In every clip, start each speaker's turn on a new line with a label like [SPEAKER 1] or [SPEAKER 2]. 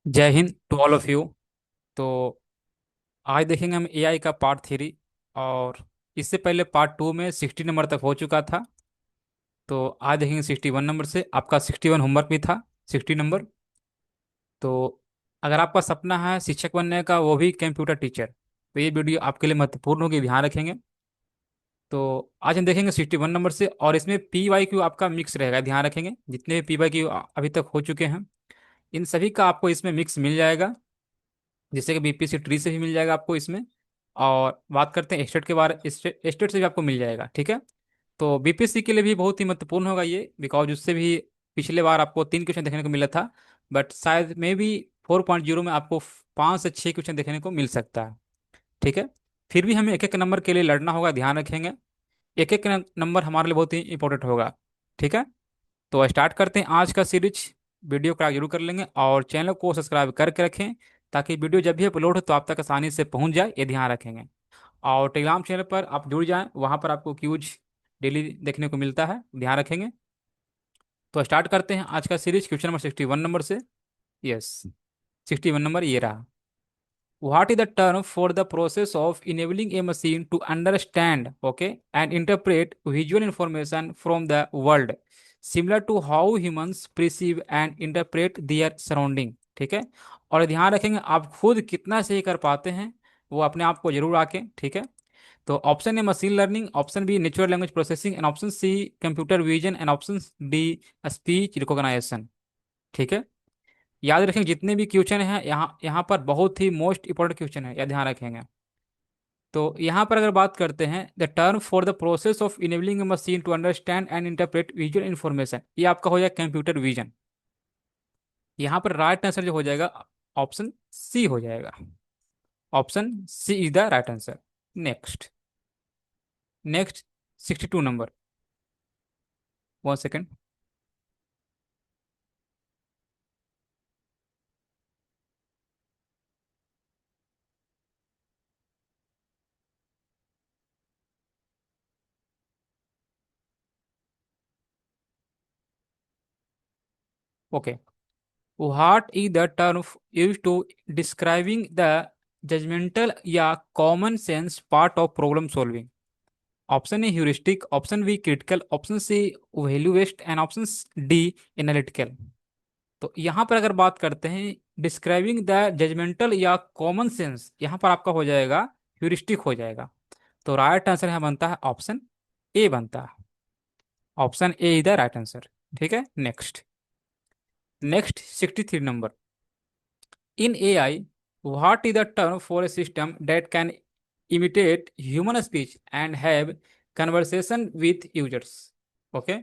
[SPEAKER 1] जय Hind to all of you. तो आज देखेंगे हम एआई का पार्ट 3। और इससे पहले पार्ट 2 में 60 नंबर तक हो चुका था। तो आज देखेंगे 61 नंबर से। आपका 61 होमवर्क भी था, 60 नंबर। तो अगर आपका सपना है शिक्षक बनने का, वो भी कंप्यूटर टीचर, तो ये वीडियो आपके लिए महत्वपूर्ण होगी, ध्यान रखेंगे। तो आज हम देखेंगे 61 नंबर से, और इसमें PYQ आपका मिक्स रहेगा, ध्यान रखेंगे। जितने भी PYQ अभी तक हो चुके हैं, इन सभी का आपको इसमें मिक्स मिल जाएगा। जैसे कि बीपीसी ट्री से भी मिल जाएगा आपको इसमें। और बात करते हैं स्टेट के बारे, स्टेट से भी आपको मिल जाएगा, ठीक है। तो बीपीसी के लिए भी बहुत ही महत्वपूर्ण होगा ये, बिकॉज उससे भी पिछले बार आपको 3 क्वेश्चन देखने को मिला था। बट शायद मे भी 4.0 में आपको 5 से 6 क्वेश्चन देखने को मिल सकता है, ठीक है। फिर भी हमें एक एक नंबर के लिए लड़ना होगा, ध्यान रखेंगे। एक एक नंबर हमारे लिए बहुत ही इंपॉर्टेंट होगा, ठीक है। तो स्टार्ट करते हैं आज का सीरीज। वीडियो को जरूर कर लेंगे और चैनल को सब्सक्राइब करके रखें, ताकि वीडियो जब भी अपलोड हो तो आप तक आसानी से पहुंच जाए, ये ध्यान रखेंगे। और टेलीग्राम चैनल पर आप जुड़ जाएं, वहां पर आपको क्यूज डेली देखने को मिलता है, ध्यान रखेंगे। तो स्टार्ट करते हैं आज का सीरीज क्वेश्चन नंबर 61 नंबर से। यस, 61 नंबर ये रहा। What is the term for the process of enabling a machine to understand, okay, and interpret visual information from the world, similar to how humans perceive and interpret their surrounding? ठीक है। और ध्यान रखेंगे आप खुद कितना सही कर पाते हैं, वो अपने आप को जरूर आके, ठीक है। तो option A machine learning, option B natural language processing, and option C computer vision, and option D speech recognisation, ठीक है। याद रखें जितने भी क्वेश्चन हैं, यहाँ यहाँ पर बहुत ही मोस्ट इंपॉर्टेंट क्वेश्चन है, या ध्यान रखेंगे। तो यहाँ पर अगर बात करते हैं, the term for the process of enabling a machine to understand and interpret visual information, ये आपका हो जाएगा कंप्यूटर विजन। यहाँ पर राइट आंसर जो हो जाएगा, ऑप्शन सी हो जाएगा। Option C is the right answer. Next, next 62 number. 1 second. Okay, what is the term use to describing the judgmental या common sense part of problem solving? Option A heuristic, option B critical, option C value based, and option D analytical. तो यहाँ पर अगर बात करते हैं describing the judgmental या common sense, यहाँ पर आपका हो जाएगा ह्यूरिस्टिक हो जाएगा। तो राइट आंसर यहाँ बनता है ऑप्शन ए बनता है। Option A is the right answer, ठीक है। Next, next 63 number. In A I, what is the term for a system that can imitate human speech and have conversation with users? Okay,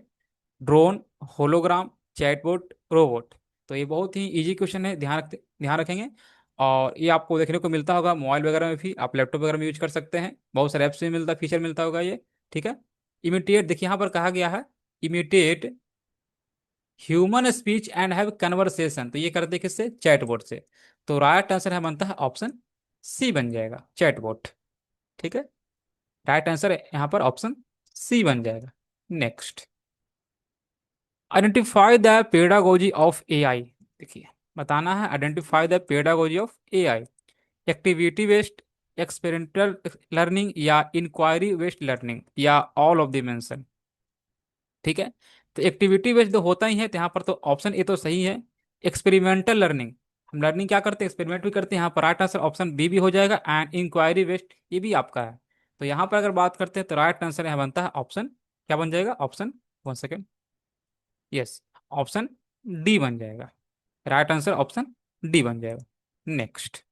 [SPEAKER 1] drone, hologram, chatbot, robot. तो ये बहुत ही easy question है, ध्यान रखेंगे। और ये आपको देखने को मिलता होगा मोबाइल वगैरह में भी, आप लैपटॉप वगैरह में यूज कर सकते हैं, बहुत सारे ऐप्स में मिलता, फीचर मिलता होगा ये, ठीक है। इमिटेट, देखिए यहाँ पर कहा गया है imitate human speech and have conversation, तो ये करते किससे? चैटबॉट से। तो राइट आंसर है बनता है ऑप्शन सी बन जाएगा, चैटबॉट, ठीक है। राइट आंसर यहाँ पर ऑप्शन सी बन जाएगा। Next, identify the pedagogy of AI. देखिए, बताना है identify the pedagogy of AI. Activity based, experimental learning, या इंक्वायरी बेस्ड लर्निंग, या ऑल ऑफ द मेंशन, ठीक है। तो एक्टिविटी बेस्ड तो होता ही है, तो यहाँ पर तो ऑप्शन ए तो सही है। एक्सपेरिमेंटल लर्निंग, हम लर्निंग क्या करते हैं? एक्सपेरिमेंट भी करते हैं, यहाँ पर राइट आंसर ऑप्शन बी भी हो जाएगा। एंड इंक्वायरी बेस्ड, ये भी आपका है। तो यहाँ पर अगर बात करते हैं तो राइट आंसर यहाँ बनता है ऑप्शन, क्या बन जाएगा? Option, 1 second, yes, option D बन जाएगा। राइट आंसर ऑप्शन डी बन जाएगा। Next,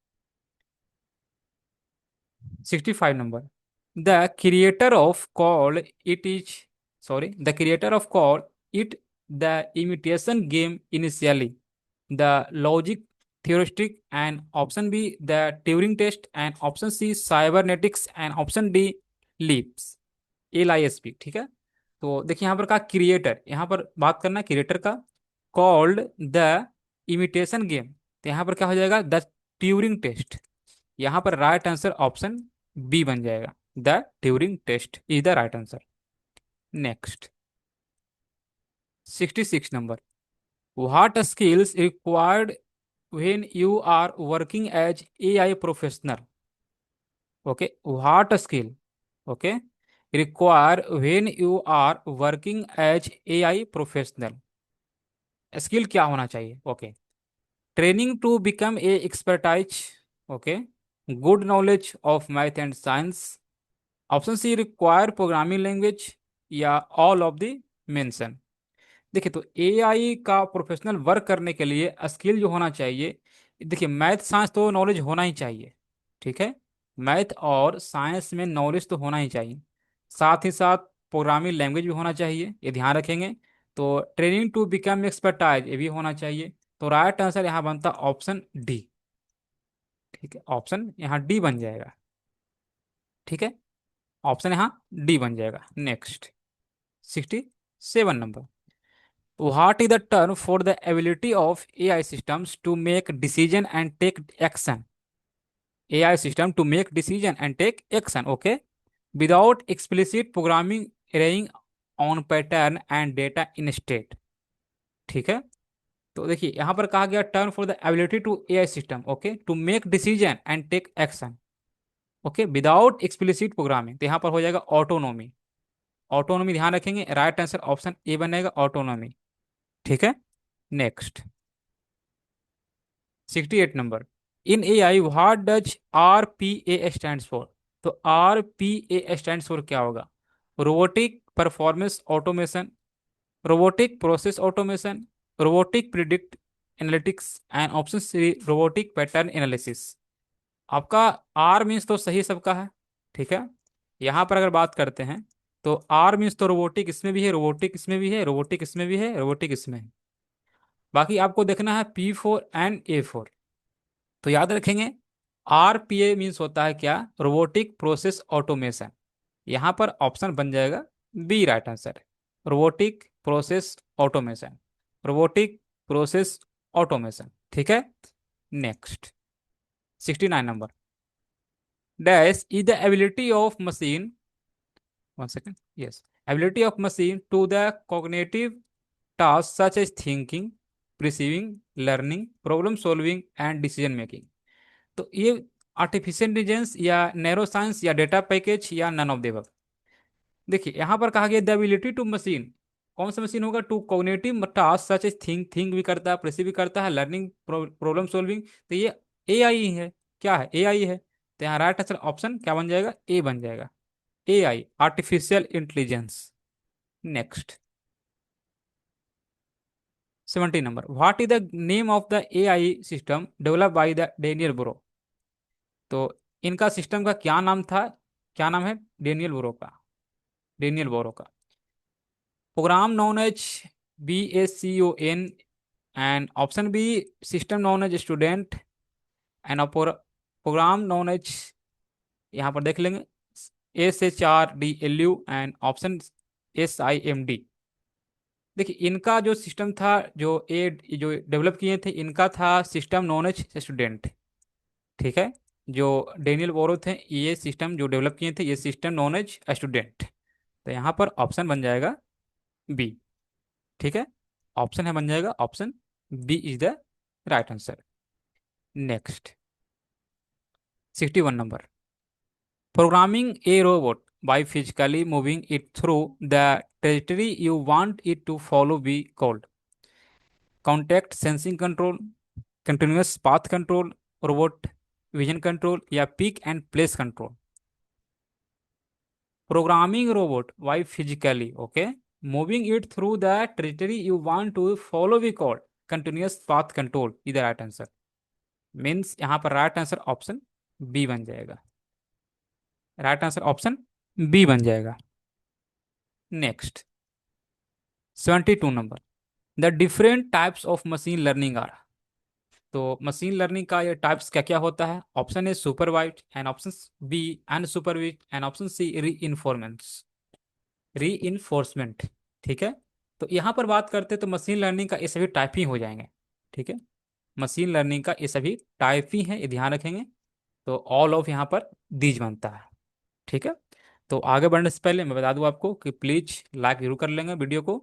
[SPEAKER 1] 65 number. The creator of call it is, sorry, the creator of call it the imitation game initially, the logic theoristic, and option B the Turing test, and option C cybernetics, and option D leaps, LISP, ठीक है। तो देखिए यहाँ पर कहा creator, यहाँ पर बात करना क्रिएटर का। कॉल्ड द इमिटेशन गेम, तो यहाँ पर क्या हो जाएगा? The Turing test. यहाँ पर राइट आंसर ऑप्शन बी बन जाएगा, the Turing test is the right answer. Next, 66 number. What skills required when you are working as AI professional. Okay, what skill? Okay, require when you are working as AI professional. Skill क्या होना चाहिए? Okay, training to become a expertise. Okay, good knowledge of math and science. Option C, require programming language, या all of the mention. देखिए, तो AI का professional work करने के लिए स्किल जो होना चाहिए, देखिए मैथ साइंस तो नॉलेज होना ही चाहिए. ठीक है, मैथ और साइंस में नॉलेज तो होना ही चाहिए. साथ ही साथ प्रोग्रामिंग लैंग्वेज भी होना चाहिए, ये ध्यान रखेंगे. तो ट्रेनिंग टू बिकम एक्सपर्टाइज ये भी होना चाहिए. तो राइट आंसर यहाँ बनता ऑप्शन डी. ठीक है, ऑप्शन यहाँ डी बन जाएगा. ठीक है, ऑप्शन यहाँ डी बन जाएगा. Next, 67 number. What is the term for the ability of AI systems to make decision and take action? AI system to make decision and take action, okay, without explicit programming, relying on pattern and data in state. ठीक है, तो देखिए यहाँ पर कहा गया term for the ability to AI system, okay, to make decision and take action, okay, without explicit programming. तो यहाँ पर हो जाएगा ऑटोनोमी. ऑटोनोमी ध्यान रखेंगे, राइट आंसर ऑप्शन ए बनेगा, ऑटोनोमी. ठीक है, next, 68 number. In A I what does R P A stand for? तो R P A stand for क्या होगा? Robotic performance automation, robotic process automation, robotic predict analytics, and option C, robotic pattern analysis. आपका R means तो सही सबका है. ठीक है, यहाँ पर अगर बात करते हैं तो आर मीन्स तो रोबोटिक इसमें भी है, रोबोटिक इसमें भी है, रोबोटिक इसमें भी है, रोबोटिक इसमें है. बाकी आपको देखना है P4 एंड A4. तो याद रखेंगे, RPA मीन्स होता है क्या? Robotic process automation. यहां पर ऑप्शन बन जाएगा B, right answer. Robotic process automation, robotic process automation. ठीक है, next, 69 number. Dash is the ability of machine, one second, yes, ability of machine to the cognitive task such as thinking, perceiving, learning, problem solving and decision making. तो ये artificial intelligence या narrow science या data package या none of देव. देखिए यहाँ पर कहा गया द एबिलिटी टू मशीन. कौन सा मशीन होगा? To cognitive task such as think, think भी करता है, प्रेसिव भी करता है, लर्निंग, प्रॉब्लम सॉल्विंग. तो ये ए आई है. क्या है? ए आई है. तो यहाँ राइट आंसर ऑप्शन क्या बन जाएगा? ए बन जाएगा. A I, artificial intelligence. Next, 70 number. What is the name of the A I system develop by the Daniel ब्रो? तो इनका सिस्टम का क्या नाम था? क्या नाम है? डेनियल बोरो का. डेनियल बोरो का program known as BACON, and option B, system known as student, and program known as, यहाँ पर देख लेंगे, SHRDLU, एंड ऑप्शन SIMD. देखिए इनका जो सिस्टम था, जो डेवलप किए थे, इनका था सिस्टम नोन एज स्टूडेंट. ठीक है, जो डेनियल बोरो थे, ये सिस्टम जो डेवलप किए थे, ये सिस्टम नोन एज स्टूडेंट. तो यहाँ पर ऑप्शन बन जाएगा बी. ठीक है, ऑप्शन है बन जाएगा option B is the right answer. Next, 61 number. Programming a robot by physically moving it through the territory you want it to follow be called contact sensing control, continuous path control, robot vision control, या pick and place control. Programming robot by physically, okay, moving it through the territory you want to follow we call continuous path control is the right answer. Means यहाँ पर right answer option B बन जाएगा. Right answer option B बन जाएगा. Next, 72 number. The different types of machine learning are. तो machine learning का ये types क्या क्या होता है? Option A supervise, and option B unsupervise, and option C reinforcement. ठीक है, तो यहाँ पर बात करते हैं तो मशीन लर्निंग का ये सभी टाइप ही हो जाएंगे. ठीक है, मशीन लर्निंग का ये सभी टाइप ही है, ये ध्यान रखेंगे. तो ऑल ऑफ यहाँ पर दीज बनता है. ठीक है, तो आगे बढ़ने से पहले मैं बता दूं आपको कि प्लीज लाइक जरूर कर लेंगे वीडियो को,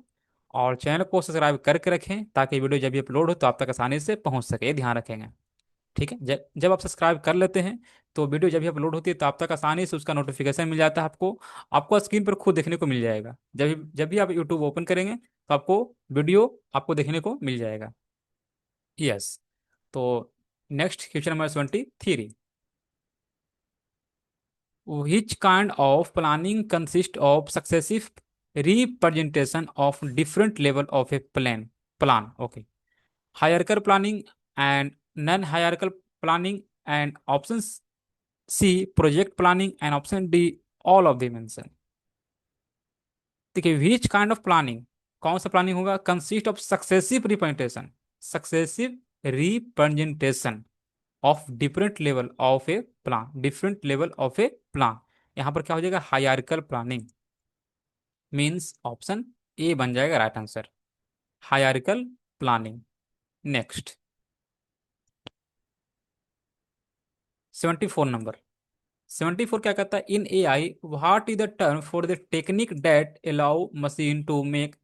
[SPEAKER 1] और चैनल को सब्सक्राइब करके रखें ताकि वीडियो जब भी अपलोड हो तो आप तक आसानी से पहुंच सके, ये ध्यान रखेंगे। ठीक है, जब जब आप सब्सक्राइब कर लेते हैं तो वीडियो जब भी अपलोड होती है तो आप तक आसानी से उसका नोटिफिकेशन मिल जाता है आपको। आपको स्क्रीन पर खुद देखने को मिल जाएगा, जब भी आप यूट्यूब ओपन करेंगे तो आपको वीडियो आपको देखने को मिल जाएगा। यस। तो next question number 23। Which kind of planning consists of successive representation of different level of a plan? Okay. Hierarchical planning and non-hierarchical planning, and options C project planning, and option D all of the mentioned. देखिए, which kind of planning, कौन सा planning होगा, consist of successive representation of different level of a plan. यहां पर क्या हो जाएगा, hierarchical planning. Means option A बन जाएगा right answer, hierarchical planning. Next 74 number. 74 क्या कहता है, in A I what is the term for the technique that allow machine to make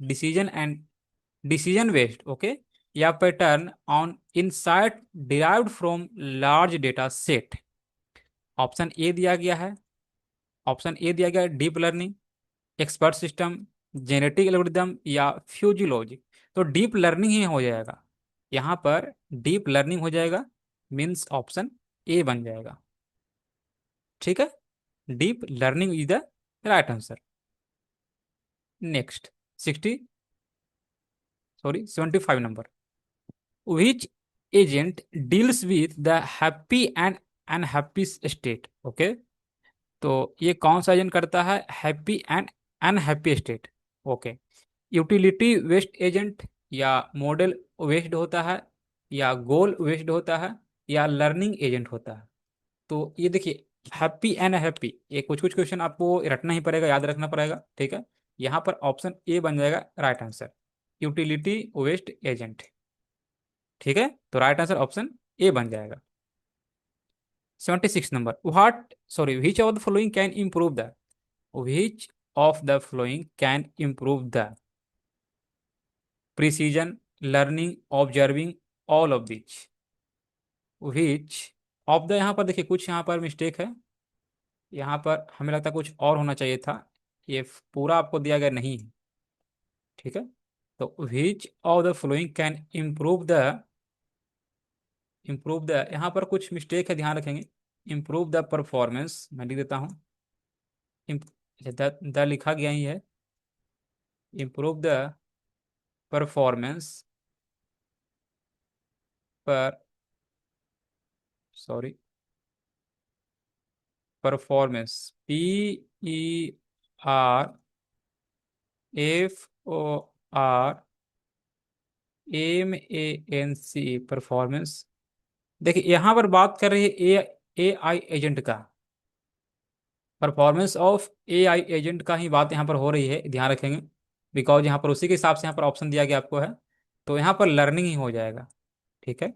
[SPEAKER 1] decision based, okay, या pattern on insight derived from large data set. Option A दिया गया है, option A दिया गया है deep learning, expert system, genetic algorithm, या फ्यूजियोलॉजी। तो deep learning ही हो जाएगा यहाँ पर, डीप लर्निंग हो जाएगा। मीन्स ऑप्शन ए बन जाएगा। ठीक है, deep learning is the right answer. Next 75 number. Which agent deals with the happy and unhappy state, okay. तो ये कौन सा एजेंट करता है, happy and unhappy state, okay. Utility based agent, या मॉडल वेस्ट होता है, या गोल वेस्ट होता है, या लर्निंग एजेंट होता है। तो ये देखिए, हैप्पी एंड हैप्पी, ये कुछ कुछ क्वेश्चन आपको रटना ही पड़ेगा, याद रखना पड़ेगा। ठीक है, यहाँ पर ऑप्शन ए बन जाएगा right answer, utility based agent. ठीक है, तो राइट आंसर ऑप्शन ए बन जाएगा। 76 number. Which of the following can improve the, which of the following can improve the precision, learning, observing, all of which? which of the, यहाँ पर देखिए कुछ यहाँ पर मिस्टेक है, यहाँ पर हमें लगता है कुछ और होना चाहिए था, ये पूरा आपको दिया गया नहीं है। ठीक है, तो which of the following can improve the यहाँ पर कुछ मिस्टेक है, ध्यान रखेंगे। improve द परफॉर्मेंस, मैं लिख देता हूँ। द लिखा गया ही है, improve द परफॉर्मेंस पर, सॉरी, परफॉर्मेंस, PERFORMANC, परफॉर्मेंस। देखिए यहाँ पर बात कर रही है ए आई एजेंट का, performance of A I agent का ही बात यहाँ पर हो रही है, ध्यान रखेंगे। बिकॉज यहाँ पर उसी के हिसाब से यहाँ पर ऑप्शन दिया गया आपको है, तो यहाँ पर लर्निंग ही हो जाएगा। ठीक है,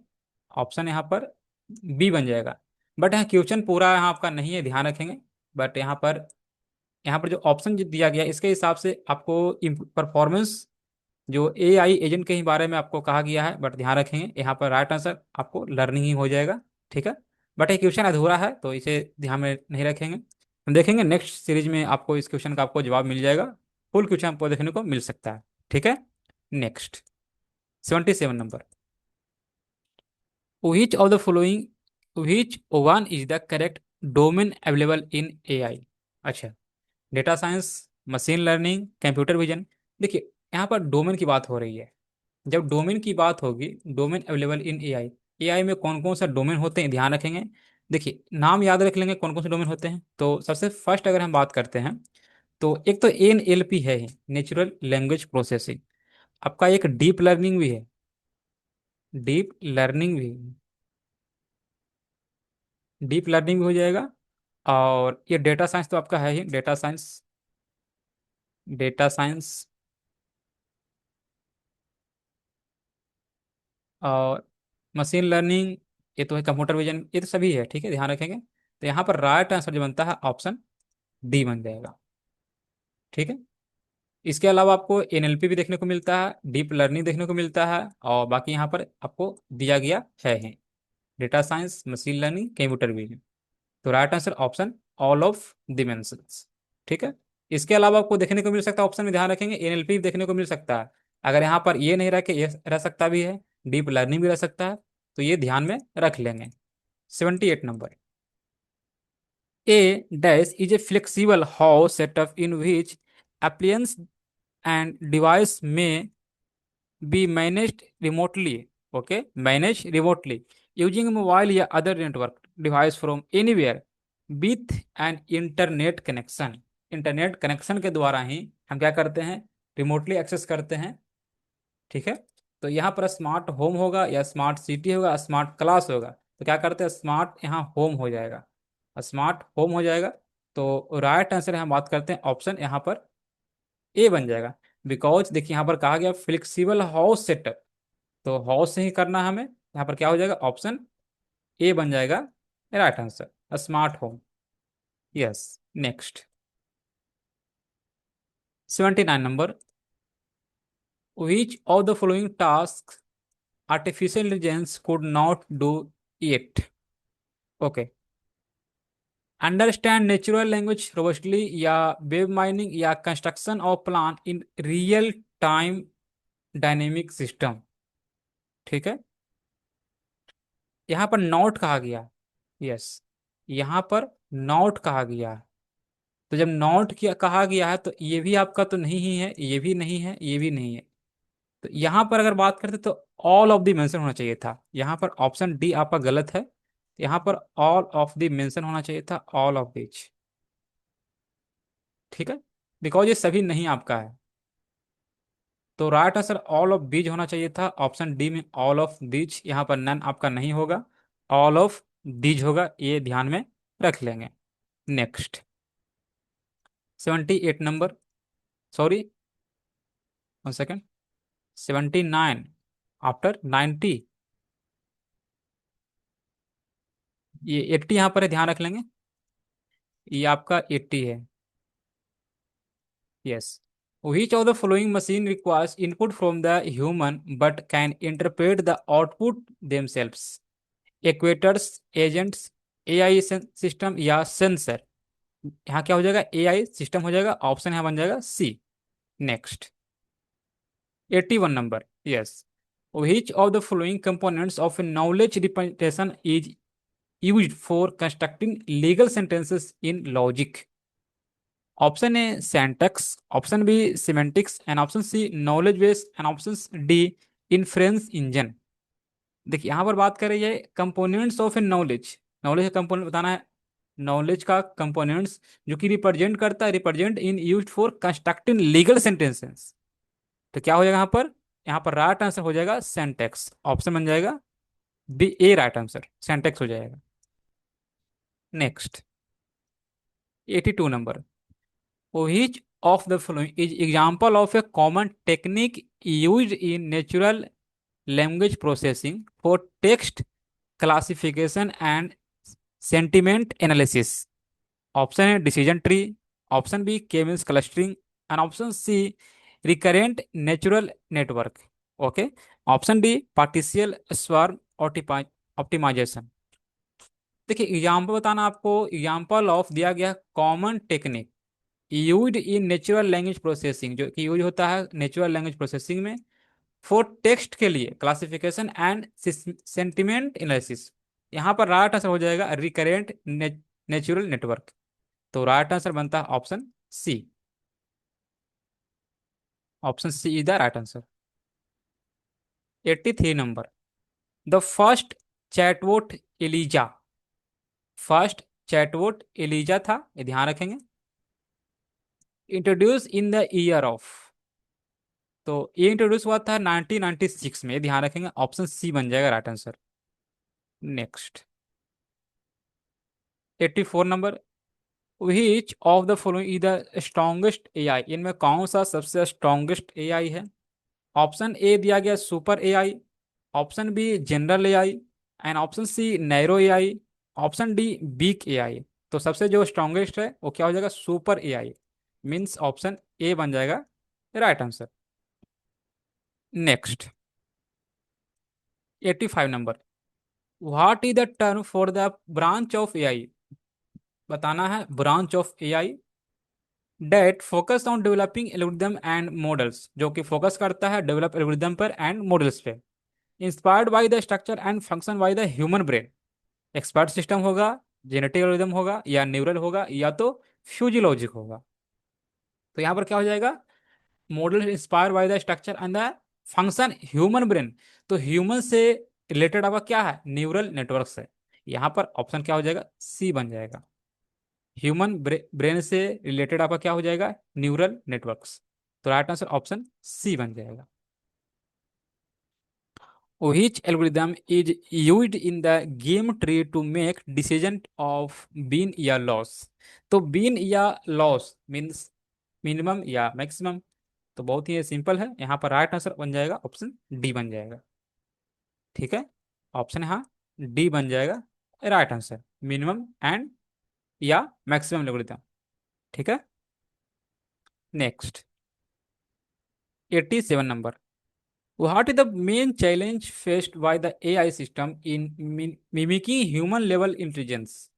[SPEAKER 1] ऑप्शन यहाँ पर बी बन जाएगा। बट यहाँ क्वेश्चन पूरा यहाँ आपका नहीं है, ध्यान रखेंगे। बट यहाँ पर जो ऑप्शन जो दिया गया है, इसके हिसाब से आपको परफॉर्मेंस जो ए आई एजेंट के ही बारे में आपको कहा गया है, बट ध्यान रखेंगे यहाँ पर राइट आंसर आपको लर्निंग ही हो जाएगा। ठीक है, बट ये क्वेश्चन अधूरा है तो इसे ध्यान में नहीं रखेंगे। हम देखेंगे नेक्स्ट सीरीज में आपको इस क्वेश्चन का आपको जवाब मिल जाएगा, फुल क्वेश्चन आपको देखने को मिल सकता है। ठीक है, next 77 number. Which of the following, which one is the correct domain available in AI? अच्छा, data science, machine learning, computer vision. देखिए यहाँ पर डोमेन की बात हो रही है, जब डोमेन की बात होगी, domain available in AI, AI में कौन कौन सा डोमेन होते हैं ध्यान रखेंगे। देखिए नाम याद रख लेंगे कौन कौन से डोमेन होते हैं। तो सबसे फर्स्ट अगर हम बात करते हैं तो एक तो एन एल पी है, नेचुरल लैंग्वेज प्रोसेसिंग। आपका एक डीप लर्निंग भी है, डीप लर्निंग भी, डीप लर्निंग भी हो जाएगा। और ये डेटा साइंस तो आपका है ही, डेटा साइंस, डेटा साइंस, और मशीन लर्निंग, ये तो है कंप्यूटर विजन, ये तो सभी है। ठीक है, ध्यान रखेंगे। तो यहाँ पर राइट आंसर जो बनता है ऑप्शन डी बन जाएगा। ठीक है, इसके अलावा आपको एनएलपी भी देखने को मिलता है, डीप लर्निंग देखने को मिलता है, और बाकी यहाँ पर आपको दिया गया है data science, machine learning, computer vision. तो right answer option all of dimensions. ठीक है। इसके अलावा आपको देखने को मिल सकता है, ऑप्शन में ध्यान रखेंगे, एनएलपी देखने को मिल सकता है। अगर यहाँ पर ये नहीं रह के ये रह सकता भी है, डीप लर्निंग भी रह सकता है, तो ये ध्यान में रख लेंगे। 78 number, A dash is a flexible house setup in which appliance and device may be managed remotely. Okay, managed remotely using a mobile या other network device from anywhere with an internet connection. Internet connection के द्वारा ही हम क्या करते हैं, remotely access करते हैं। ठीक है। तो यहाँ पर स्मार्ट होम होगा या स्मार्ट सिटी होगा, स्मार्ट क्लास होगा, तो क्या करते हैं, स्मार्ट यहाँ होम हो जाएगा, स्मार्ट होम हो जाएगा। तो राइट आंसर हम बात करते हैं ऑप्शन यहाँ पर ए बन जाएगा। बिकॉज देखिए यहाँ पर कहा गया फ्लेक्सिबल हाउस सेटअप, तो हाउस से ही करना है हमें, यहाँ पर क्या हो जाएगा, ऑप्शन ए बन जाएगा right answer, smart home. Yes. Next, 79 number, which of the following task artificial intelligence could not do it. Okay, understand natural language robustly, या वेब माइनिंग, या construction of plan in real time dynamic system. ठीक है। यहाँ पर not कहा गया। Yes, यहाँ पर नॉट कहा गया है। तो जब नॉट किया कहा गया है तो ये भी आपका तो नहीं ही है, ये भी नहीं है, ये भी नहीं है। तो यहाँ पर अगर बात करते तो ऑल ऑफ द मेंशन होना चाहिए था, यहाँ पर ऑप्शन डी आपका गलत है। यहाँ पर ऑल ऑफ द मेंशन होना चाहिए था, ऑल ऑफ दिच। ठीक है। बिकॉज ये सभी नहीं आपका है, तो राइट आंसर ऑल ऑफ बीज होना चाहिए था, ऑप्शन डी में ऑल ऑफ दीज। यहाँ पर नन आपका नहीं होगा, ऑल ऑफ दीज होगा, ये ध्यान में रख लेंगे। Next, 78 number, sorry 1 second, 79 after 90, ये 80 यहाँ पर है, ध्यान रख लेंगे, ये आपका 80 है। Yes, which of the following machine requires input from the human but can interpret the output themselves? एक्वेटर्स, agents, AI system, या सेंसर। यहाँ क्या हो जाएगा, एआई सिस्टम हो जाएगा, ऑप्शन यहाँ बन जाएगा C. Next, 81 number, yes, which of the following components of a knowledge representation is used for constructing legal sentences in logic? Option A syntax, option B semantics, and option C knowledge base, and option D inference engine. देखिए यहाँ पर बात कर रही है components of a knowledge, knowledge का component बताना है, नॉलेज का कंपोनेंट्स जो कि रिप्रेजेंट करता है, represent in used for constructing legal sentences. तो क्या हो जाएगा यहाँ पर, यहाँ पर राइट आंसर हो जाएगा सेंटेक्स, ऑप्शन बन जाएगा बी ए राइट आंसर, सेंटेक्स हो जाएगा। Next, 82 number, which of the following is example of a common technique used in natural language processing for text classification and sentiment analysis? Option है decision tree, option B K means clustering, and option C recurrent natural network. Okay, option D particle swarm optimization. देखिए example बताना आपको, example of दिया गया common technique use in natural language processing, जो कि use होता है नेचुरल लैंग्वेज प्रोसेसिंग में, फॉर टेक्स्ट के लिए क्लासिफिकेशन एंड सेंटिमेंट एनालिसिस। यहाँ पर राइट आंसर हो जाएगा रिकरेंट नेचुरल नेटवर्क। तो राइट आंसर बनता है option C, option C is the right answer. 83 number, the first chatbot Eliza, first chatbot Eliza था, ये ध्यान रखेंगे, introduce in the year of. तो ये इंट्रोड्यूस हुआ था 1996 में, ध्यान रखेंगे, ऑप्शन सी बन जाएगा right answer. Next, 84 number, which of the following is the strongest AI, इनमें कौन सा सबसे स्ट्रॉन्गेस्ट एआई है? ऑप्शन ए दिया गया super AI, option B general AI, and option C narrow AI, option D weak AI. तो सबसे जो स्ट्रॉन्गेस्ट है वो क्या हो जाएगा, super AI, means option A बन जाएगा right answer. Next, 85 number. What is the term for the branch of AI? बताना है, branch of AI that focus on developing algorithm and models, जो कि फोकस करता है डेवलप एल्गोरिदम पर and models पे, inspired by the structure and function by the human brain. Expert system होगा, genetic algorithm होगा, या न्यूरल होगा, या तो फ्यूजियोलॉजिक होगा। तो यहाँ पर क्या हो जाएगा? Model inspire bye the structure and the function human brain. तो ह्यूमन से रिलेटेड आपका क्या है? न्यूरल नेटवर्क है। यहाँ पर ऑप्शन क्या हो जाएगा? सी बन जाएगा। ह्यूमन ब्रेन से रिलेटेड आपका क्या हो जाएगा? Neural networks. तो राइट आंसर ऑप्शन सी बन जाएगा। Which algorithm is used in the game tree to make decision of win या loss? तो win या loss मीन्स मिनिमम या मैक्सिमम। तो बहुत ही सिंपल है, यहाँ पर राइट आंसर बन जाएगा ऑप्शन डी बन जाएगा। ठीक है, ऑप्शन यहाँ डी बन जाएगा राइट आंसर, मिनिमम एंड या मैक्सिमम एल्गोरिथम। ठीक है, next, 87 number. What is the main challenge faced by the AI system in mimicking human level intelligence?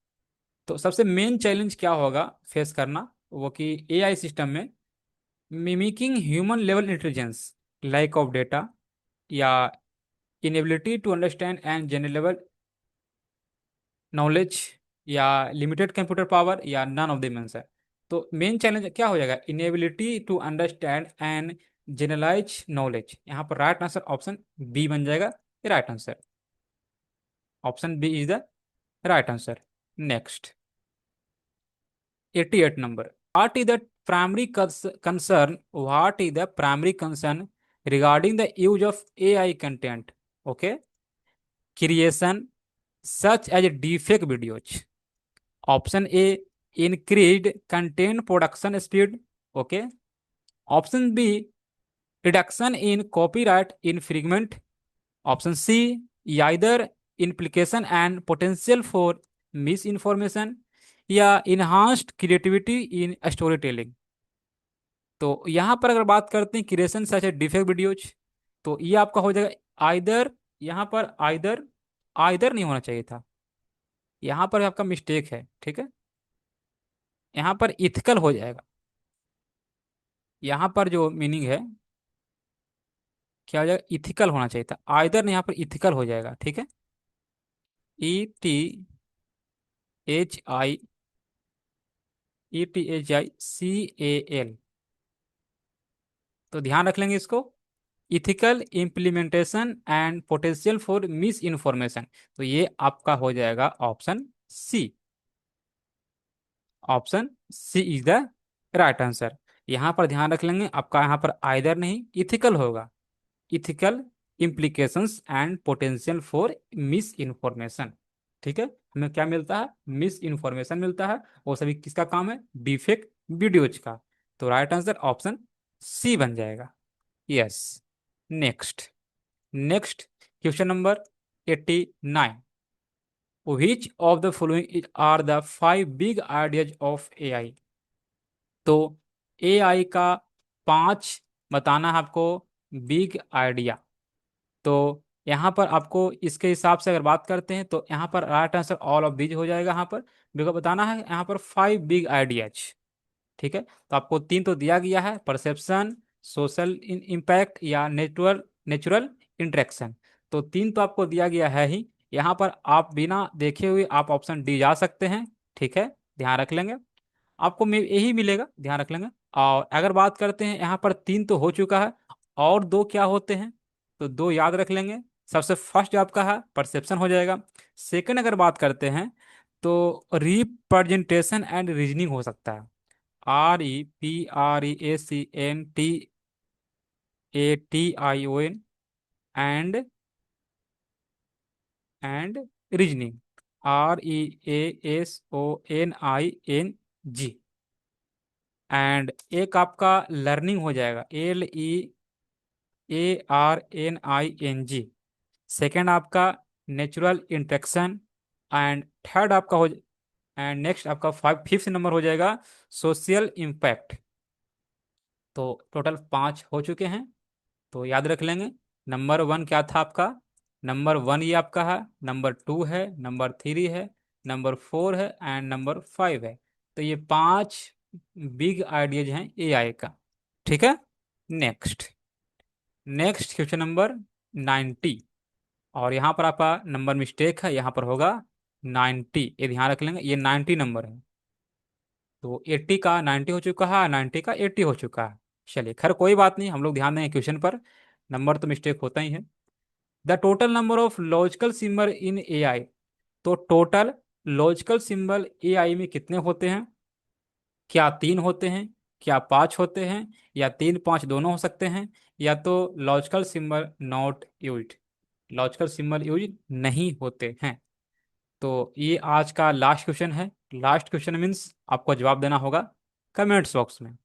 [SPEAKER 1] तो सबसे मेन चैलेंज क्या होगा फेस करना, वो कि एआई सिस्टम में mimicking human level intelligence, lack of data, या inability to understand and general knowledge, या लिमिटेड कंप्यूटर पावर, या नन ऑफ द मेंस है। तो मेन चैलेंज क्या हो जाएगा? Inability to understand and generalize knowledge. यहाँ पर राइट आंसर ऑप्शन बी बन जाएगा right answer. Option B is the right answer. Next, 88 number. What is the primary concern, what is the primary concern regarding the use of AI content? Okay, creation such as deepfake videos. Option A, increased content production speed. Okay, option B, reduction in copyright infringement. Option C, either implication and potential for misinformation, या enhanced creativity in storytelling। तो यहाँ पर अगर बात करते हैं creation सच ए defect videos, तो ये आपका हो जाएगा आइदर। यहाँ पर आइदर आइदर नहीं होना चाहिए था, यहाँ पर आपका मिस्टेक है। ठीक है, यहाँ पर इथिकल हो जाएगा। यहाँ पर जो मीनिंग है क्या हो जाएगा? इथिकल होना चाहिए था, आइदर नहीं, यहाँ पर इथिकल हो जाएगा। ठीक है, ETHICAL। तो ध्यान रख लेंगे इसको, ethical implementation and potential for misinformation. तो ये आपका हो जाएगा option C. Option C is the right answer. यहाँ पर ध्यान रख लेंगे, आपका यहाँ पर आइदर नहीं, इथिकल होगा। Ethical implications and potential for miss information. ठीक है, हमें क्या मिलता है? मिस इन्फॉर्मेशन मिलता है। वो सभी किसका काम है? डिफेक्ट वीडियोज का। तो राइट आंसर ऑप्शन सी बन जाएगा। Yes, next. Next question number 89। Which of the following are the 5 big ideas of AI? तो एआई का 5 बताना है आपको बिग आइडिया। तो यहाँ पर आपको इसके हिसाब से अगर बात करते हैं तो यहाँ पर right answer all of these हो जाएगा। यहाँ पर बिकॉज बताना है यहाँ पर 5 बिग आइडियाज। ठीक है, तो आपको 3 तो दिया गया है, परसेप्शन, सोशल इम्पैक्ट, या नेचुरल नेचुरल इंटरेक्शन। तो 3 तो आपको दिया गया है ही। यहाँ पर आप बिना देखे हुए आप ऑप्शन डी जा सकते हैं। ठीक है, ध्यान रख लेंगे, आपको यही मिलेगा, ध्यान रख लेंगे। और अगर बात करते हैं यहाँ पर 3 तो हो चुका है, और 2 क्या होते हैं? तो 2 याद रख लेंगे। सबसे फर्स्ट जो आपका है परसेप्शन हो जाएगा। सेकंड अगर बात करते हैं तो रिप्रेजेंटेशन एंड रीजनिंग हो सकता है। REPRECNTATION and reasoning, REASONING। And एक आपका लर्निंग हो जाएगा, LEARNING। सेकेंड आपका नेचुरल इंट्रैक्शन। एंड थर्ड आपका हो, एंड नेक्स्ट आपका 5th नंबर हो जाएगा सोशल इम्पैक्ट। तो टोटल 5 हो चुके हैं। तो याद रख लेंगे। नंबर 1 क्या था आपका? नंबर 1 ये आपका है, नंबर 2 है, नंबर 3 है, नंबर 4 है एंड नंबर 5 है। तो ये 5 बिग आइडियाज हैं एआई का। ठीक है। नेक्स्ट। Next question number 90। और यहाँ पर आपका नंबर मिस्टेक है, यहाँ पर होगा 90। ये ध्यान रख लेंगे, ये 90 नंबर है। तो 80 का 90 हो चुका है, 90 का 80 हो चुका है। चलिए खैर कोई बात नहीं, हम लोग ध्यान देंगे क्वेश्चन पर। नंबर तो मिस्टेक होता ही है। The total number of logical symbol in AI. तो टोटल लॉजिकल सिंबल एआई में कितने होते हैं? क्या 3 होते हैं, क्या 5 होते हैं, या 3 5 दोनों हो सकते हैं, या तो logical symbol not used, logical symbol use नहीं होते हैं। तो ये आज का लास्ट क्वेश्चन है। लास्ट क्वेश्चन मीन्स आपको जवाब देना होगा कमेंट्स बॉक्स में।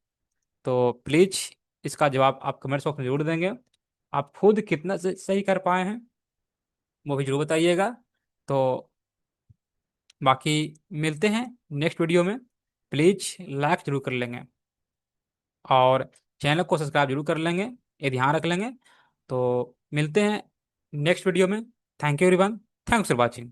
[SPEAKER 1] तो प्लीज इसका जवाब आप कमेंट्स बॉक्स में जरूर देंगे। आप खुद कितना सही कर पाए हैं वो भी जरूर बताइएगा। तो बाकी मिलते हैं नेक्स्ट वीडियो में। प्लीज लाइक जरूर कर लेंगे और चैनल को सब्सक्राइब जरूर कर लेंगे, ये ध्यान रख लेंगे। तो मिलते हैं नेक्स्ट वीडियो में। Thank you everyone. Thanks for watching.